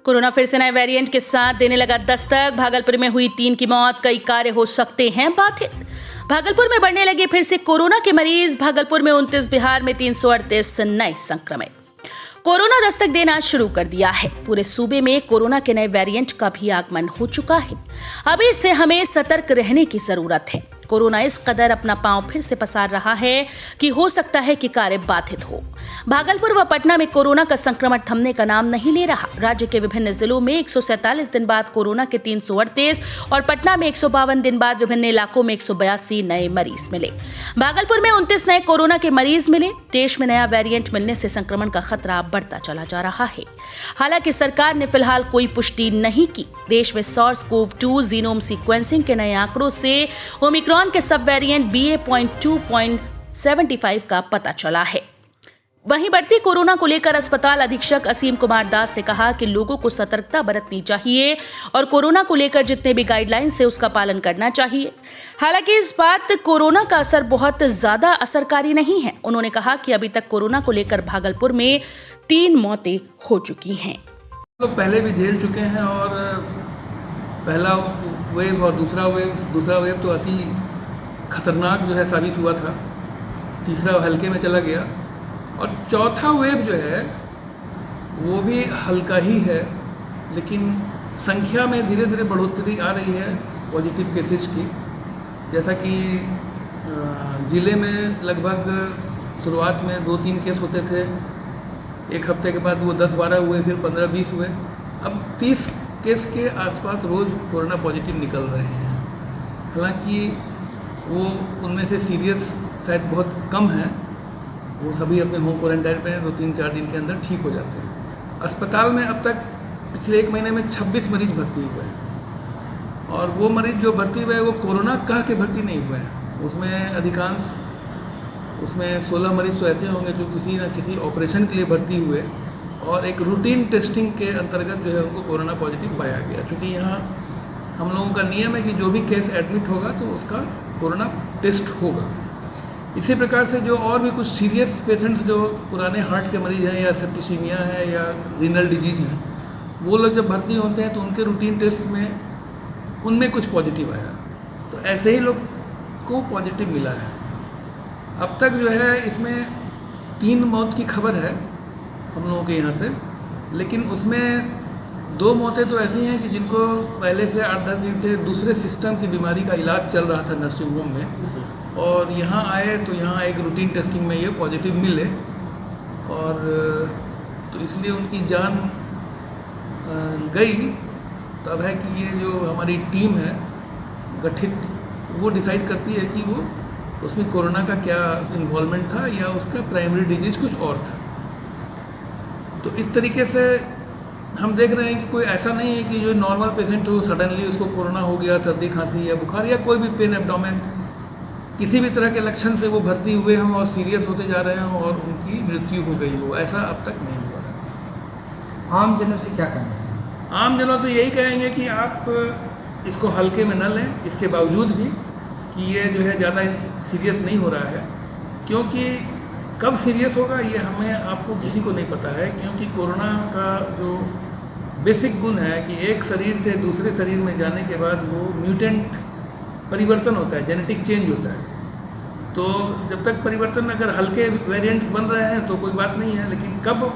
Corona फिर से नए वेरिएंट के साथ देने लगा दस्तक। भागलपुर में हुई 3 की मौत, कई कार्य हो सकते हैं बाधित। भागलपुर में बढ़ने लगे फिर से कोरोना के मरीज। भागलपुर में 29, बिहार में 338 नए संक्रमित। कोरोना दस्तक देना शुरू कर दिया है। पूरे सूबे में कोरोना के नए वेरिएंट का भी आगमन हो चुका है। अभी इससे हमें सतर्क रहने की जरूरत है। कोरोना इस कदर अपना पांव फिर से पसार रहा है कि हो सकता है कि कार्य बाधित हो। भागलपुर व पटना में कोरोना का संक्रमण थमने का नाम नहीं ले रहा। राज्य के विभिन्न जिलों में 147 दिन बाद कोरोना के 338 और पटना में 152 दिन बाद विभिन्न इलाकों में 182 नए मरीज मिले। भागलपुर में 29 नए कोरोना के मरीज मिले। देश में नया वेरिएंट मिलने से संक्रमण का खतरा बढ़ता चला जा रहा है। हालांकि सरकार ने फिलहाल कोई पुष्टि नहीं की। देश में SARS-CoV-2 जीनोम सीक्वेंसिंग के नए आंकड़ों से ओमिक्रॉन के सब वेरिएंट BA.2.75 का पता चला है। वहीं बढ़ती कोरोना को लेकर अस्पताल अधीक्षक असीम कुमार दास ने कहा कि लोगों को सतर्कता बरतनी चाहिए और कोरोना को लेकर जितने भी गाइडलाइंस है उसका पालन करना चाहिए। हालांकि इस बात कोरोना का असर बहुत ज्यादा असरकारी नहीं है। उन्होंने कहा कि अभी तक कोरोना को लेकर भागलपुर में 3 मौतें हो चुकी हैं। लोग पहले भी झेल चुके हैं और पहला वेव और दूसरा वेव तो अति खतरनाक जो है साबित हुआ था। तीसरा हल्के में चला गया और चौथा वेव जो है वो भी हल्का ही है, लेकिन संख्या में धीरे धीरे बढ़ोतरी आ रही है पॉजिटिव केसेज की। जैसा कि ज़िले में लगभग शुरुआत में 2-3 केस होते थे, एक हफ्ते के बाद वो 10-12 हुए, फिर 15-20 हुए, अब 30 केस के आसपास रोज़ कोरोना पॉजिटिव निकल रहे हैं। हालांकि वो उनमें से सीरियस शायद बहुत कम है, वो सभी अपने होम क्वारंटाइन में 2-3-4 दिन के अंदर ठीक हो जाते हैं। अस्पताल में अब तक पिछले 1 महीने में 26 मरीज भर्ती हुए हैं और वो मरीज जो भर्ती हुए हैं वो कोरोना कह के भर्ती नहीं हुए हैं। उसमें 16 मरीज तो ऐसे होंगे जो किसी न किसी ऑपरेशन के लिए भर्ती हुए और एक रूटीन टेस्टिंग के अंतर्गत जो है उनको कोरोना पॉजिटिव पाया गया। क्योंकि यहाँ हम लोगों का नियम है कि जो भी केस एडमिट होगा तो उसका कोरोना टेस्ट होगा। इसी प्रकार से जो और भी कुछ सीरियस पेशेंट्स जो पुराने हार्ट के मरीज हैं या सेप्टिसीमिया है या रीनल डिजीज हैं, वो लोग जब भर्ती होते हैं तो उनके रूटीन टेस्ट में उनमें कुछ पॉजिटिव आया, तो ऐसे ही लोग को पॉजिटिव मिला है। अब तक जो है इसमें 3 मौत की खबर है हम लोगों के यहाँ से, लेकिन उसमें 2 मौतें तो ऐसी हैं कि जिनको पहले से 8-10 दिन से दूसरे सिस्टम की बीमारी का इलाज चल रहा था नर्सिंग होम में, और यहाँ आए तो यहाँ एक रूटीन टेस्टिंग में ये पॉजिटिव मिले और तो इसलिए उनकी जान गई। तो अब है कि ये जो हमारी टीम है गठित, वो डिसाइड करती है कि वो उसमें कोरोना का क्या इन्वॉल्वमेंट था या उसका प्राइमरी डिजीज कुछ और था। तो इस तरीके से हम देख रहे हैं कि कोई ऐसा नहीं है कि जो नॉर्मल पेशेंट हो सडनली उसको कोरोना हो गया, सर्दी खांसी या बुखार या कोई भी पेन एब्डोमेन, किसी भी तरह के लक्षण से वो भर्ती हुए हों और सीरियस होते जा रहे हों और उनकी मृत्यु हो गई हो, ऐसा अब तक नहीं हुआ है। आम जनों से क्या कहना है? आम जनों से यही कहेंगे कि आप इसको हल्के में न लें, इसके बावजूद भी कि ये जो है ज़्यादा सीरियस नहीं हो रहा है। क्योंकि कब सीरियस होगा ये हमें आपको किसी को नहीं पता है, क्योंकि कोरोना का जो बेसिक गुण है कि एक शरीर से दूसरे शरीर में जाने के बाद वो म्यूटेंट परिवर्तन होता है, जेनेटिक चेंज होता है। तो जब तक परिवर्तन अगर हल्के वेरिएंट्स बन रहे हैं तो कोई बात नहीं है, लेकिन कब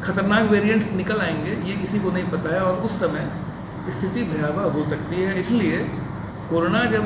खतरनाक वेरिएंट्स निकल आएंगे ये किसी को नहीं पता है और उस समय स्थिति भयावह हो सकती है। इसलिए कोरोना जब